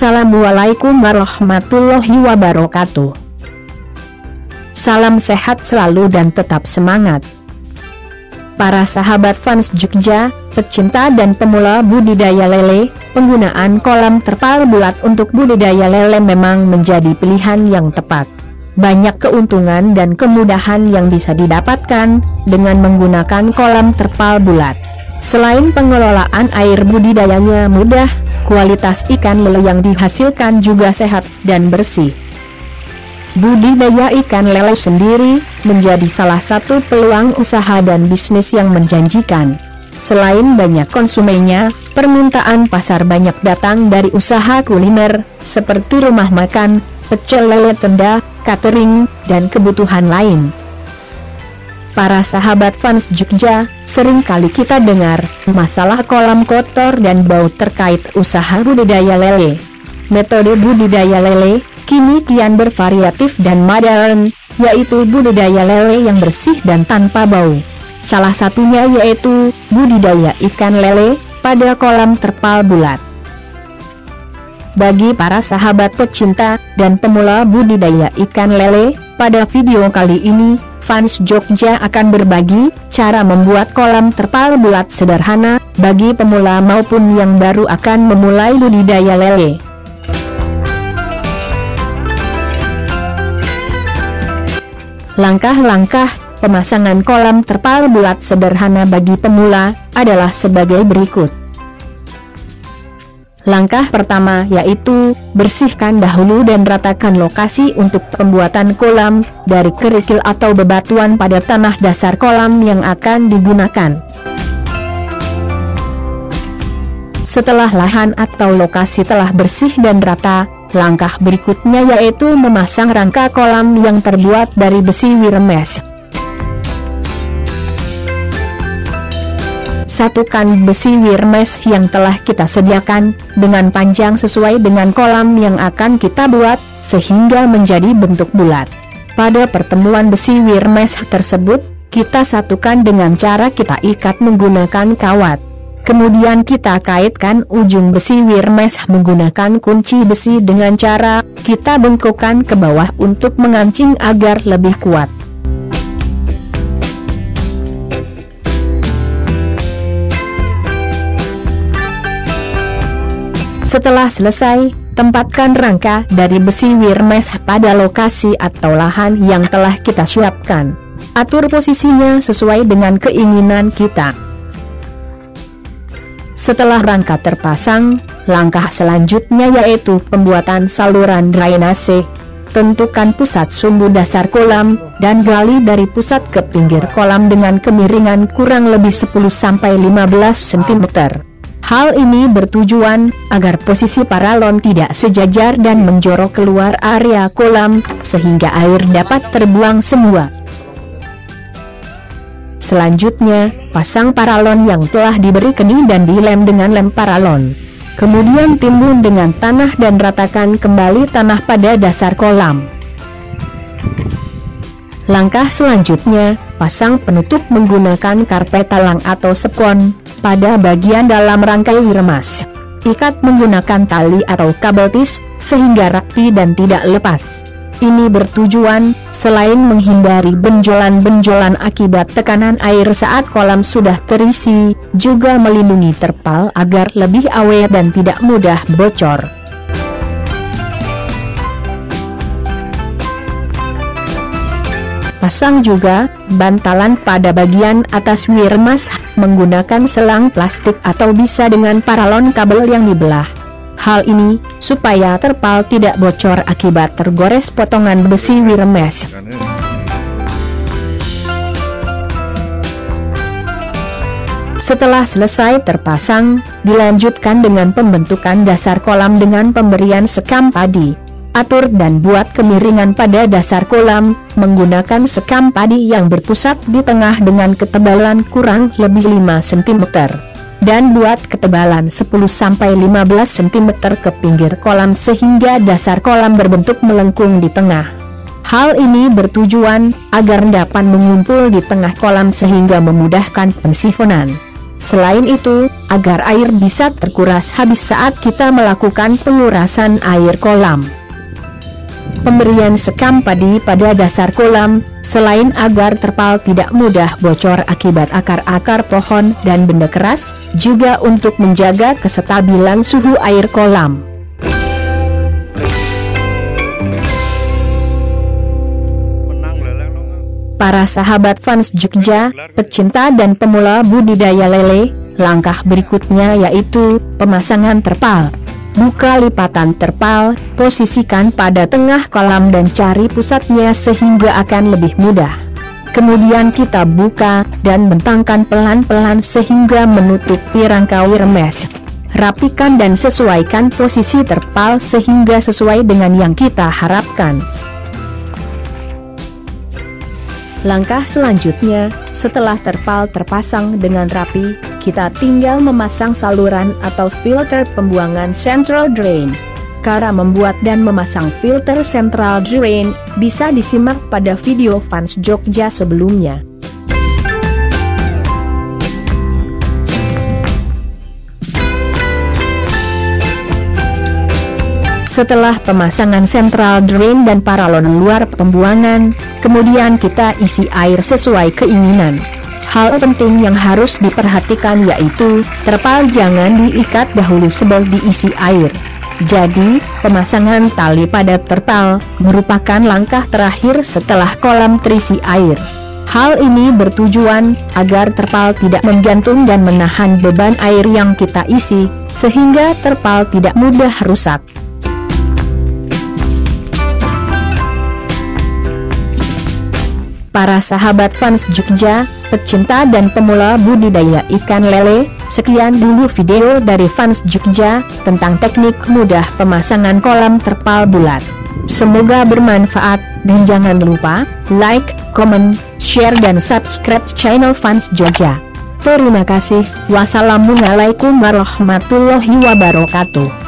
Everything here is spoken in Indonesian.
Assalamualaikum warahmatullahi wabarakatuh. Salam sehat selalu dan tetap semangat. Para sahabat fans Jogja, pecinta dan pemula budidaya lele, penggunaan kolam terpal bulat untuk budidaya lele memang menjadi pilihan yang tepat. Banyak keuntungan dan kemudahan yang bisa didapatkan dengan menggunakan kolam terpal bulat. Selain pengelolaan air budidayanya mudah, kualitas ikan lele yang dihasilkan juga sehat dan bersih. Budidaya ikan lele sendiri menjadi salah satu peluang usaha dan bisnis yang menjanjikan. Selain banyak konsumennya, permintaan pasar banyak datang dari usaha kuliner, seperti rumah makan, pecel lele tenda, catering, dan kebutuhan lain. Para sahabat fans Jogja, sering kali kita dengar masalah kolam kotor dan bau terkait usaha budidaya lele. Metode budidaya lele kini kian bervariatif dan modern, yaitu budidaya lele yang bersih dan tanpa bau. Salah satunya yaitu budidaya ikan lele pada kolam terpal bulat. Bagi para sahabat pecinta dan pemula budidaya ikan lele, pada video kali ini, fans Jogja akan berbagi cara membuat kolam terpal bulat sederhana bagi pemula maupun yang baru akan memulai budidaya lele. Langkah-langkah pemasangan kolam terpal bulat sederhana bagi pemula adalah sebagai berikut. Langkah pertama yaitu, bersihkan dahulu dan ratakan lokasi untuk pembuatan kolam dari kerikil atau bebatuan pada tanah dasar kolam yang akan digunakan. Setelah lahan atau lokasi telah bersih dan rata, langkah berikutnya yaitu memasang rangka kolam yang terbuat dari besi wirmes. Satukan besi wirmes yang telah kita sediakan dengan panjang sesuai dengan kolam yang akan kita buat, sehingga menjadi bentuk bulat. Pada pertemuan besi wirmes tersebut, kita satukan dengan cara kita ikat menggunakan kawat. Kemudian kita kaitkan ujung besi wirmes menggunakan kunci besi dengan cara kita bengkokkan ke bawah untuk mengancing agar lebih kuat. Setelah selesai, tempatkan rangka dari besi wirmes pada lokasi atau lahan yang telah kita siapkan. Atur posisinya sesuai dengan keinginan kita. Setelah rangka terpasang, langkah selanjutnya yaitu pembuatan saluran drainase. Tentukan pusat sumbu dasar kolam, dan gali dari pusat ke pinggir kolam dengan kemiringan kurang lebih 10-15 cm. Hal ini bertujuan agar posisi paralon tidak sejajar dan menjorok keluar area kolam, sehingga air dapat terbuang semua. Selanjutnya, pasang paralon yang telah diberi kening dan dilem dengan lem paralon. Kemudian timbun dengan tanah dan ratakan kembali tanah pada dasar kolam. Langkah selanjutnya, pasang penutup menggunakan karpet talang atau spon pada bagian dalam rangkai wirmas. Ikat menggunakan tali atau kabel tis, sehingga rapi dan tidak lepas. Ini bertujuan, selain menghindari benjolan-benjolan akibat tekanan air saat kolam sudah terisi, juga melindungi terpal agar lebih awet dan tidak mudah bocor. Pasang juga bantalan pada bagian atas wirmas menggunakan selang plastik atau bisa dengan paralon kabel yang dibelah. Hal ini supaya terpal tidak bocor akibat tergores potongan besi wirmes. Setelah selesai terpasang, dilanjutkan dengan pembentukan dasar kolam dengan pemberian sekam padi. Atur dan buat kemiringan pada dasar kolam, menggunakan sekam padi yang berpusat di tengah dengan ketebalan kurang lebih 5 cm. Dan buat ketebalan 10-15 cm ke pinggir kolam sehingga dasar kolam berbentuk melengkung di tengah. Hal ini bertujuan agar endapan mengumpul di tengah kolam sehingga memudahkan pensifonan. Selain itu, agar air bisa terkuras habis saat kita melakukan pengurasan air kolam. Pemberian sekam padi pada dasar kolam, selain agar terpal tidak mudah bocor akibat akar-akar pohon dan benda keras, juga untuk menjaga kestabilan suhu air kolam. Para sahabat fans Jogja, pecinta dan pemula budidaya lele, langkah berikutnya yaitu pemasangan terpal. Buka lipatan terpal, posisikan pada tengah kolam dan cari pusatnya sehingga akan lebih mudah. Kemudian kita buka dan bentangkan pelan-pelan sehingga menutupi rangka wirmes. Rapikan dan sesuaikan posisi terpal sehingga sesuai dengan yang kita harapkan. Langkah selanjutnya, setelah terpal terpasang dengan rapi, kita tinggal memasang saluran atau filter pembuangan central drain. Cara membuat dan memasang filter central drain bisa disimak pada video fans Jogja sebelumnya. Setelah pemasangan central drain dan paralon luar pembuangan, kemudian kita isi air sesuai keinginan. Hal penting yang harus diperhatikan yaitu, terpal jangan diikat dahulu sebelum diisi air. Jadi, pemasangan tali pada terpal merupakan langkah terakhir setelah kolam terisi air. Hal ini bertujuan agar terpal tidak menggantung dan menahan beban air yang kita isi, sehingga terpal tidak mudah rusak. Para sahabat fans Jogja, pecinta dan pemula budidaya ikan lele, sekian dulu video dari fans Jogja tentang teknik mudah pemasangan kolam terpal bulat. Semoga bermanfaat, dan jangan lupa like, comment, share dan subscribe channel fans Jogja. Terima kasih. Wassalamualaikum warahmatullahi wabarakatuh.